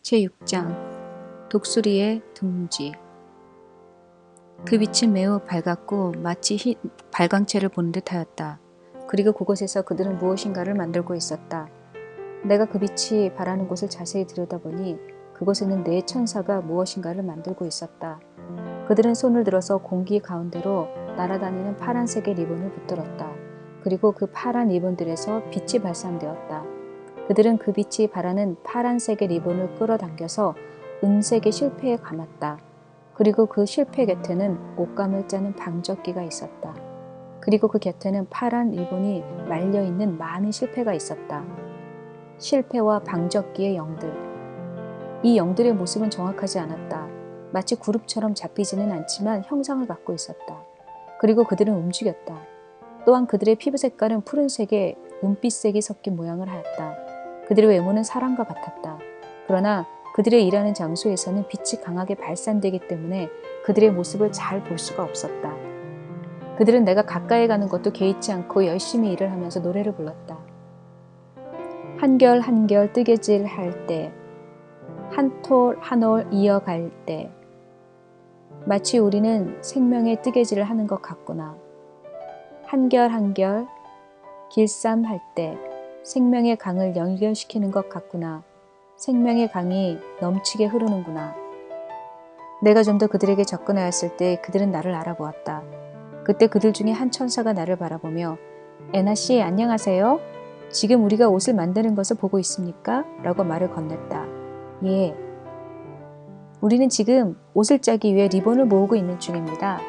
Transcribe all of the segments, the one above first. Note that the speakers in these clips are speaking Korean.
제6장 독수리의 둥지. 그 빛은 매우 밝았고 마치 발광체를 보는 듯하였다. 그리고 그곳에서 그들은 무엇인가를 만들고 있었다. 내가 그 빛이 바라는 곳을 자세히 들여다보니 그곳에는 네 천사가 무엇인가를 만들고 있었다. 그들은 손을 들어서 공기 가운데로 날아다니는 파란색의 리본을 붙들었다. 그리고 그 파란 리본들에서 빛이 발산되었다. 그들은 그 빛이 바라는 파란색의 리본을 끌어당겨서 은색의 실패에 감았다. 그리고 그 실패 곁에는 옷감을 짜는 방적기가 있었다. 그리고 그 곁에는 파란 리본이 말려있는 많은 실패가 있었다. 실패와 방적기의 영들. 이 영들의 모습은 정확하지 않았다. 마치 그룹처럼 잡히지는 않지만 형상을 갖고 있었다. 그리고 그들은 움직였다. 또한 그들의 피부 색깔은 푸른색에 은빛색이 섞인 모양을 하였다. 그들의 외모는 사람과 같았다. 그러나 그들의 일하는 장소에서는 빛이 강하게 발산되기 때문에 그들의 모습을 잘 볼 수가 없었다. 그들은 내가 가까이 가는 것도 개의치 않고 열심히 일을 하면서 노래를 불렀다. 한결 한결 뜨개질 할 때, 한 톨 한 올 이어갈 때, 마치 우리는 생명의 뜨개질을 하는 것 같구나. 한결 한결 길쌈할 때, 생명의 강을 연결시키는 것 같구나. 생명의 강이 넘치게 흐르는구나. 내가 좀 더 그들에게 접근하였을 때 그들은 나를 알아보았다. 그때 그들 중에 한 천사가 나를 바라보며 애나씨 안녕하세요. 지금 우리가 옷을 만드는 것을 보고 있습니까? 라고 말을 건넸다. 예. 우리는 지금 옷을 짜기 위해 리본을 모으고 있는 중입니다.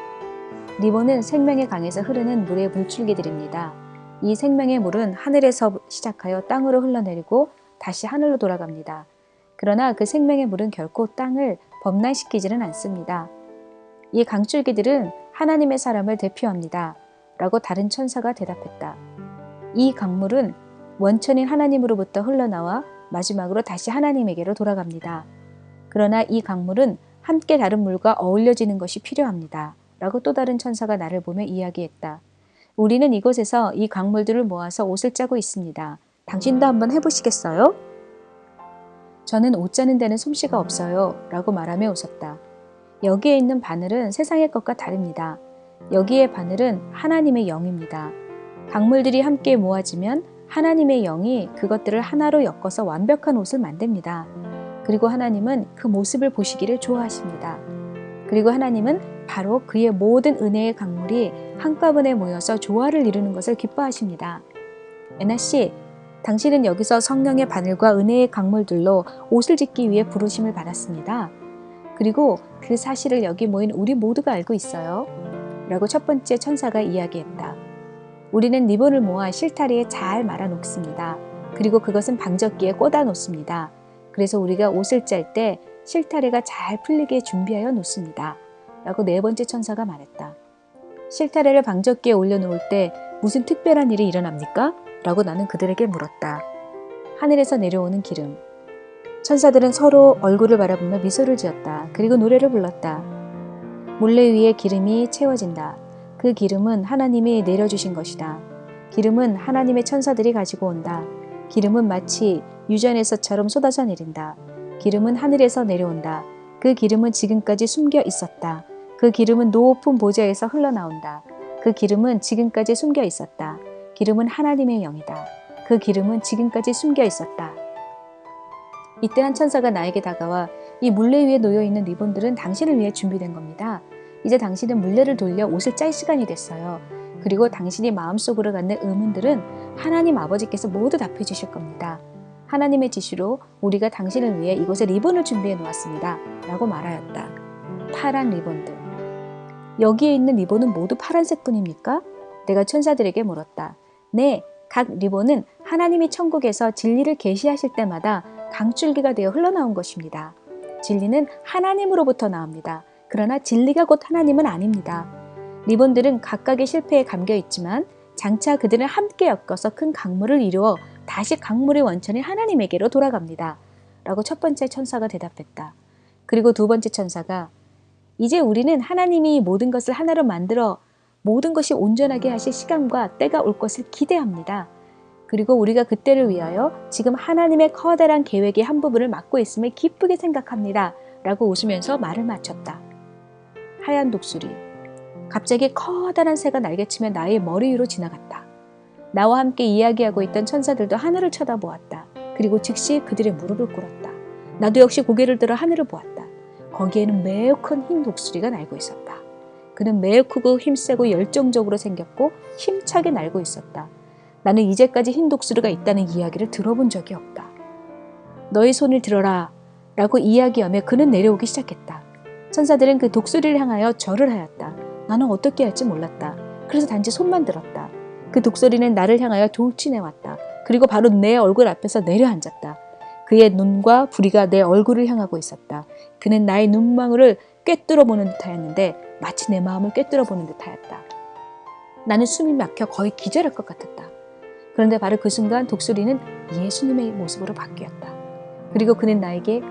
리본은 생명의 강에서 흐르는 물의 물줄기들입니다. 이 생명의 물은 하늘에서 시작하여 땅으로 흘러내리고 다시 하늘로 돌아갑니다. 그러나 그 생명의 물은 결코 땅을 범람시키지는 않습니다. 이 강줄기들은 하나님의 사람을 대표합니다. 라고 다른 천사가 대답했다. 이 강물은 원천인 하나님으로부터 흘러나와 마지막으로 다시 하나님에게로 돌아갑니다. 그러나 이 강물은 함께 다른 물과 어울려지는 것이 필요합니다. 라고 또 다른 천사가 나를 보며 이야기했다. 우리는 이곳에서 이 강물들을 모아서 옷을 짜고 있습니다. 당신도 한번 해보시겠어요? 저는 옷 짜는 데는 솜씨가 없어요. 라고 말하며 웃었다. 여기에 있는 바늘은 세상의 것과 다릅니다. 여기의 바늘은 하나님의 영입니다. 강물들이 함께 모아지면 하나님의 영이 그것들을 하나로 엮어서 완벽한 옷을 만듭니다. 그리고 하나님은 그 모습을 보시기를 좋아하십니다. 그리고 하나님은 바로 그의 모든 은혜의 강물이 한꺼번에 모여서 조화를 이루는 것을 기뻐하십니다. 애나씨, 당신은 여기서 성령의 바늘과 은혜의 강물들로 옷을 짓기 위해 부르심을 받았습니다. 그리고 그 사실을 여기 모인 우리 모두가 알고 있어요. 라고 첫 번째 천사가 이야기했다. 우리는 리본을 모아 실타리에 잘 말아 놓습니다. 그리고 그것은 방적기에 꽂아 놓습니다. 그래서 우리가 옷을 짤 때 실타래가 잘 풀리게 준비하여 놓습니다. 라고 네 번째 천사가 말했다. 실타래를 방적기에 올려놓을 때 무슨 특별한 일이 일어납니까? 라고 나는 그들에게 물었다. 하늘에서 내려오는 기름. 천사들은 서로 얼굴을 바라보며 미소를 지었다. 그리고 노래를 불렀다. 물레 위에 기름이 채워진다. 그 기름은 하나님이 내려주신 것이다. 기름은 하나님의 천사들이 가지고 온다. 기름은 마치 유전에서처럼 쏟아져 내린다. 기름은 하늘에서 내려온다. 그 기름은 지금까지 숨겨 있었다. 그 기름은 높은 보좌에서 흘러나온다. 그 기름은 지금까지 숨겨 있었다. 기름은 하나님의 영이다. 그 기름은 지금까지 숨겨 있었다. 이때 한 천사가 나에게 다가와 이 물레 위에 놓여있는 리본들은 당신을 위해 준비된 겁니다. 이제 당신은 물레를 돌려 옷을 짤 시간이 됐어요. 그리고 당신이 마음속으로 갖는 의문들은 하나님 아버지께서 모두 답해 주실 겁니다. 하나님의 지시로 우리가 당신을 위해 이곳에 리본을 준비해 놓았습니다. 라고 말하였다. 파란 리본들. 여기에 있는 리본은 모두 파란색 뿐입니까? 내가 천사들에게 물었다. 네, 각 리본은 하나님이 천국에서 진리를 계시하실 때마다 강줄기가 되어 흘러나온 것입니다. 진리는 하나님으로부터 나옵니다. 그러나 진리가 곧 하나님은 아닙니다. 리본들은 각각의 실패에 감겨 있지만 장차 그들은 함께 엮어서 큰 강물을 이루어 다시 강물의 원천인 하나님에게로 돌아갑니다. 라고 첫 번째 천사가 대답했다. 그리고 두 번째 천사가 이제 우리는 하나님이 모든 것을 하나로 만들어 모든 것이 온전하게 하실 시간과 때가 올 것을 기대합니다. 그리고 우리가 그때를 위하여 지금 하나님의 커다란 계획의 한 부분을 맡고 있음을 기쁘게 생각합니다. 라고 웃으면서 말을 마쳤다. 하얀 독수리. 갑자기 커다란 새가 날개치며 나의 머리 위로 지나갔다. 나와 함께 이야기하고 있던 천사들도 하늘을 쳐다보았다. 그리고 즉시 그들의 무릎을 꿇었다. 나도 역시 고개를 들어 하늘을 보았다. 거기에는 매우 큰 흰 독수리가 날고 있었다. 그는 매우 크고 힘세고 열정적으로 생겼고 힘차게 날고 있었다. 나는 이제까지 흰 독수리가 있다는 이야기를 들어본 적이 없다. 너의 손을 들어라 라고 이야기하며 그는 내려오기 시작했다. 천사들은 그 독수리를 향하여 절을 하였다. 나는 어떻게 할지 몰랐다. 그래서 단지 손만 들었다. 그 독수리는 나를 향하여 돌진해왔다. 그리고 바로 내 얼굴 앞에서 내려앉았다. 그의 눈과 부리가 내 얼굴을 향하고 있었다. 그는 나의 눈망울을 꿰뚫어보는 듯하였는데 마치 내 마음을 꿰뚫어보는 듯하였다. 나는 숨이 막혀 거의 기절할 것 같았다. 그런데 바로 그 순간 독수리는 예수님의 모습으로 바뀌었다. 그리고 그는 나에게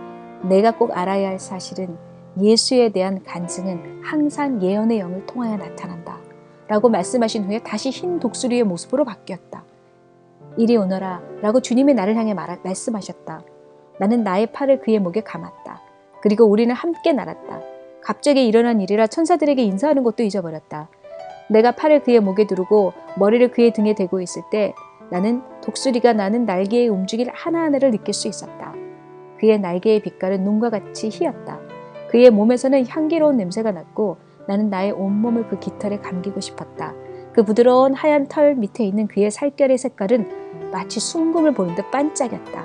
내가 꼭 알아야 할 사실은 예수에 대한 간증은 항상 예언의 영을 통하여 나타난다. 라고 말씀하신 후에 다시 흰 독수리의 모습으로 바뀌었다. 이리 오너라 라고 주님이 나를 향해 말씀하셨다. 나는 나의 팔을 그의 목에 감았다. 그리고 우리는 함께 날았다. 갑자기 일어난 일이라 천사들에게 인사하는 것도 잊어버렸다. 내가 팔을 그의 목에 두르고 머리를 그의 등에 대고 있을 때 나는 독수리가 나는 날개의 움직일 하나하나를 느낄 수 있었다. 그의 날개의 빛깔은 눈과 같이 희었다. 그의 몸에서는 향기로운 냄새가 났고 나는 나의 온몸을 그 깃털에 감기고 싶었다. 그 부드러운 하얀 털 밑에 있는 그의 살결의 색깔은 마치 순금을 보는 듯 반짝였다.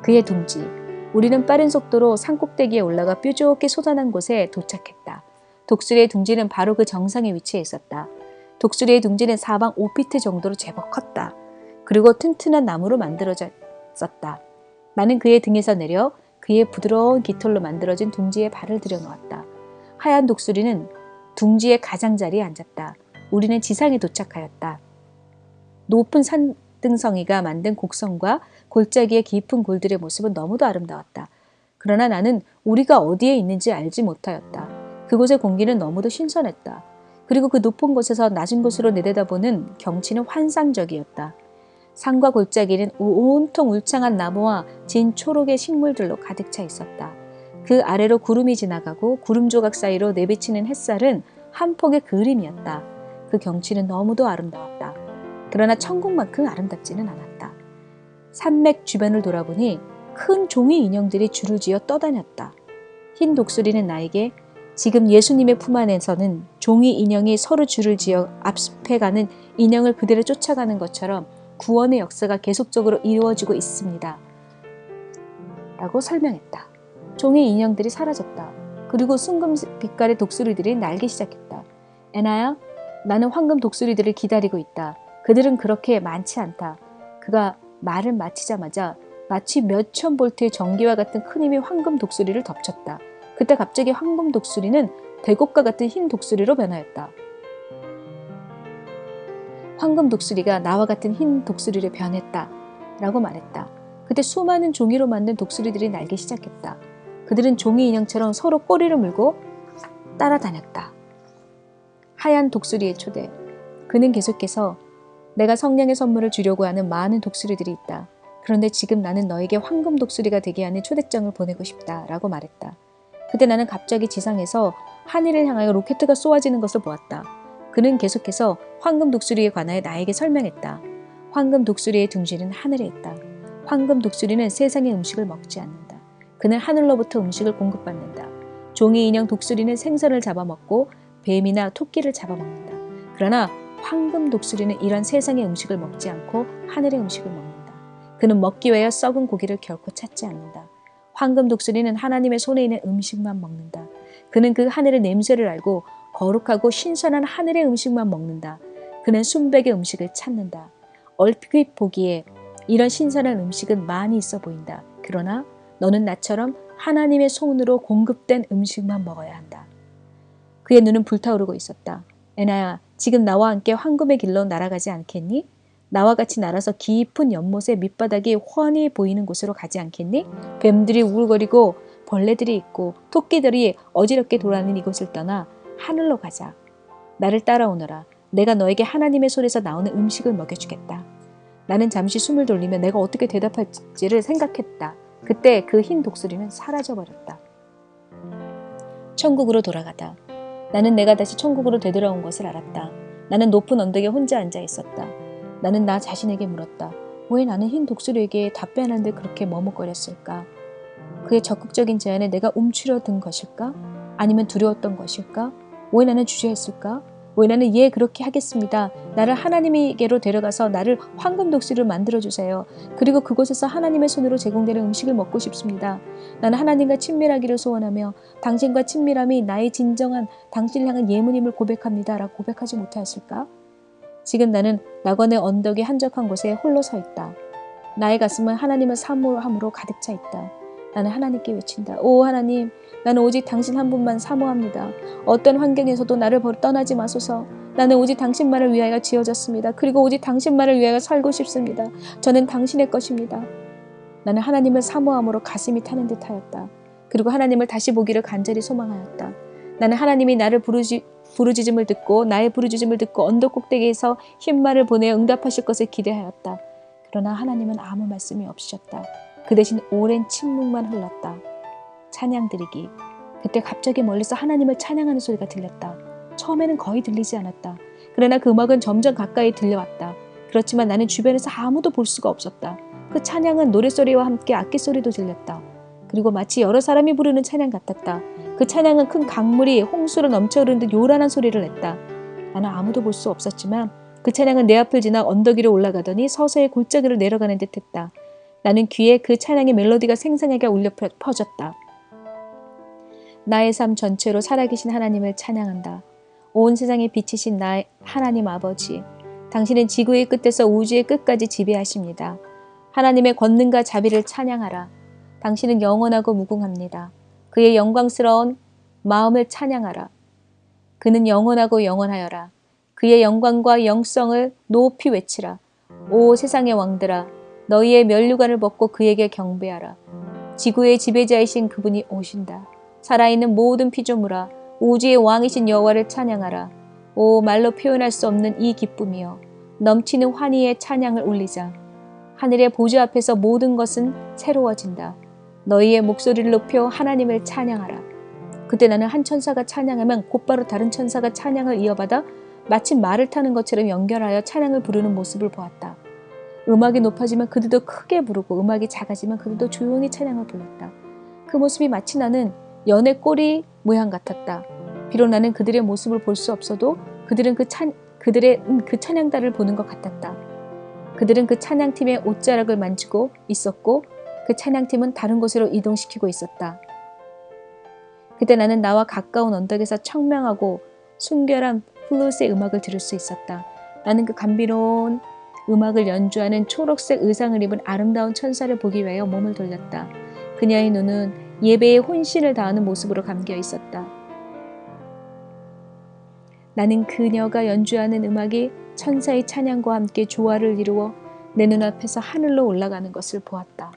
그의 둥지. 우리는 빠른 속도로 산꼭대기에 올라가 뾰족히 솟아난 곳에 도착했다. 독수리의 둥지는 바로 그 정상에 위치해 있었다. 독수리의 둥지는 사방 5피트 정도로 제법 컸다. 그리고 튼튼한 나무로 만들어졌었다. 나는 그의 등에서 내려 그의 부드러운 깃털로 만들어진 둥지에 발을 들여놓았다. 하얀 독수리는 둥지의 가장자리에 앉았다. 우리는 지상에 도착하였다. 높은 산등성이가 만든 곡선과 골짜기의 깊은 골들의 모습은 너무도 아름다웠다. 그러나 나는 우리가 어디에 있는지 알지 못하였다. 그곳의 공기는 너무도 신선했다. 그리고 그 높은 곳에서 낮은 곳으로 내려다보는 경치는 환상적이었다. 산과 골짜기는 온통 울창한 나무와 진 초록의 식물들로 가득 차 있었다. 그 아래로 구름이 지나가고 구름 조각 사이로 내비치는 햇살은 한 폭의 그림이었다. 그 경치는 너무도 아름다웠다. 그러나 천국만큼 아름답지는 않았다. 산맥 주변을 돌아보니 큰 종이 인형들이 줄을 지어 떠다녔다. 흰 독수리는 나에게 지금 예수님의 품 안에서는 종이 인형이 서로 줄을 지어 압습해가는 인형을 그대로 쫓아가는 것처럼 구원의 역사가 계속적으로 이루어지고 있습니다. 라고 설명했다. 종이 인형들이 사라졌다. 그리고 순금 빛깔의 독수리들이 날기 시작했다. 애나야, 나는 황금 독수리들을 기다리고 있다. 그들은 그렇게 많지 않다. 그가 말을 마치자마자 마치 몇천 볼트의 전기와 같은 큰 힘이 황금 독수리를 덮쳤다. 그때 갑자기 황금 독수리는 대곡과 같은 흰 독수리로 변하였다. 황금 독수리가 나와 같은 흰 독수리를 변했다. 라고 말했다. 그때 수많은 종이로 만든 독수리들이 날기 시작했다. 그들은 종이 인형처럼 서로 꼬리를 물고 따라다녔다. 하얀 독수리의 초대. 그는 계속해서 내가 성령의 선물을 주려고 하는 많은 독수리들이 있다. 그런데 지금 나는 너에게 황금 독수리가 되게 하는 초대장을 보내고 싶다. 라고 말했다. 그때 나는 갑자기 지상에서 하늘을 향하여 로켓가 쏘아지는 것을 보았다. 그는 계속해서 황금 독수리에 관하여 나에게 설명했다. 황금 독수리의 둥지는 하늘에 있다. 황금 독수리는 세상의 음식을 먹지 않는다. 그는 하늘로부터 음식을 공급받는다. 종이 인형 독수리는 생선을 잡아먹고 뱀이나 토끼를 잡아먹는다. 그러나 황금 독수리는 이런 세상의 음식을 먹지 않고 하늘의 음식을 먹는다. 그는 먹기 위하여 썩은 고기를 결코 찾지 않는다. 황금 독수리는 하나님의 손에 있는 음식만 먹는다. 그는 그 하늘의 냄새를 알고 거룩하고 신선한 하늘의 음식만 먹는다. 그는 순백의 음식을 찾는다. 얼핏 보기에 이런 신선한 음식은 많이 있어 보인다. 그러나 너는 나처럼 하나님의 손으로 공급된 음식만 먹어야 한다. 그의 눈은 불타오르고 있었다. 애나야, 지금 나와 함께 황금의 길로 날아가지 않겠니? 나와 같이 날아서 깊은 연못의 밑바닥이 훤히 보이는 곳으로 가지 않겠니? 뱀들이 우글거리고 벌레들이 있고 토끼들이 어지럽게 돌아다니는 이곳을 떠나 하늘로 가자. 나를 따라오너라. 내가 너에게 하나님의 손에서 나오는 음식을 먹여주겠다. 나는 잠시 숨을 돌리며 내가 어떻게 대답할지를 생각했다. 그때 그 흰 독수리는 사라져버렸다. 천국으로 돌아가다. 나는 내가 다시 천국으로 되돌아온 것을 알았다. 나는 높은 언덕에 혼자 앉아 있었다. 나는 나 자신에게 물었다. 왜 나는 흰 독수리에게 답변하는데 그렇게 머뭇거렸을까? 그의 적극적인 제안에 내가 움츠러든 것일까? 아니면 두려웠던 것일까? 왜 나는 주저했을까? 왜 나는 예 그렇게 하겠습니다. 나를 하나님에게로 데려가서 나를 황금 독수리로 만들어주세요. 그리고 그곳에서 하나님의 손으로 제공되는 음식을 먹고 싶습니다. 나는 하나님과 친밀하기를 소원하며 당신과 친밀함이 나의 진정한 당신을 향한 예문임을 고백합니다. 라고 고백하지 못하였을까? 지금 나는 낙원의 언덕의 한적한 곳에 홀로 서 있다. 나의 가슴은 하나님을 사모함으로 가득 차 있다. 나는 하나님께 외친다. 오 하나님, 나는 오직 당신 한 분만 사모합니다. 어떤 환경에서도 나를 떠나지 마소서. 나는 오직 당신만을 위하여 지어졌습니다. 그리고 오직 당신만을 위하여 살고 싶습니다. 저는 당신의 것입니다. 나는 하나님을 사모함으로 가슴이 타는 듯하였다. 그리고 하나님을 다시 보기를 간절히 소망하였다. 나는 하나님이 나를 부르짖음을 듣고 나의 부르짖음을 듣고 언덕 꼭대기에서 흰말을 보내어 응답하실 것을 기대하였다. 그러나 하나님은 아무 말씀이 없으셨다. 그 대신 오랜 침묵만 흘렀다. 찬양 드리기. 그때 갑자기 멀리서 하나님을 찬양하는 소리가 들렸다. 처음에는 거의 들리지 않았다. 그러나 그 음악은 점점 가까이 들려왔다. 그렇지만 나는 주변에서 아무도 볼 수가 없었다. 그 찬양은 노랫소리와 함께 악기소리도 들렸다. 그리고 마치 여러 사람이 부르는 찬양 같았다. 그 찬양은 큰 강물이 홍수로 넘쳐흐르는 듯 요란한 소리를 냈다. 나는 아무도 볼 수 없었지만 그 찬양은 내 앞을 지나 언덕 위로 올라가더니 서서히 골짜기로 내려가는 듯 했다. 나는 귀에 그 찬양의 멜로디가 생생하게 울려 퍼졌다. 나의 삶 전체로 살아계신 하나님을 찬양한다. 온 세상에 빛이신 나의 하나님 아버지. 당신은 지구의 끝에서 우주의 끝까지 지배하십니다. 하나님의 권능과 자비를 찬양하라. 당신은 영원하고 무궁합니다. 그의 영광스러운 마음을 찬양하라. 그는 영원하고 영원하여라. 그의 영광과 영성을 높이 외치라. 오 세상의 왕들아, 너희의 면류관을 벗고 그에게 경배하라. 지구의 지배자이신 그분이 오신다. 살아있는 모든 피조물아, 우주의 왕이신 여호와를 찬양하라. 오 말로 표현할 수 없는 이 기쁨이여, 넘치는 환희의 찬양을 올리자. 하늘의 보좌 앞에서 모든 것은 새로워진다. 너희의 목소리를 높여 하나님을 찬양하라. 그때 나는 한 천사가 찬양하면 곧바로 다른 천사가 찬양을 이어받아 마치 말을 타는 것처럼 연결하여 찬양을 부르는 모습을 보았다. 음악이 높아지면 그들도 크게 부르고 음악이 작아지면 그들도 조용히 찬양을 불렀다. 그 모습이 마치 나는 연의 꼬리 모양 같았다. 비록 나는 그들의 모습을 볼 수 없어도 그들은 그들의 그 찬양단을 보는 것 같았다. 그들은 그 찬양팀의 옷자락을 만지고 있었고 그 찬양팀은 다른 곳으로 이동시키고 있었다. 그때 나는 나와 가까운 언덕에서 청명하고 순결한 플룻의 음악을 들을 수 있었다. 나는 그 감미로운 음악을 연주하는 초록색 의상을 입은 아름다운 천사를 보기 위하여 몸을 돌렸다. 그녀의 눈은 예배에 혼신을 다하는 모습으로 감겨 있었다. 나는 그녀가 연주하는 음악이 천사의 찬양과 함께 조화를 이루어 내 눈앞에서 하늘로 올라가는 것을 보았다.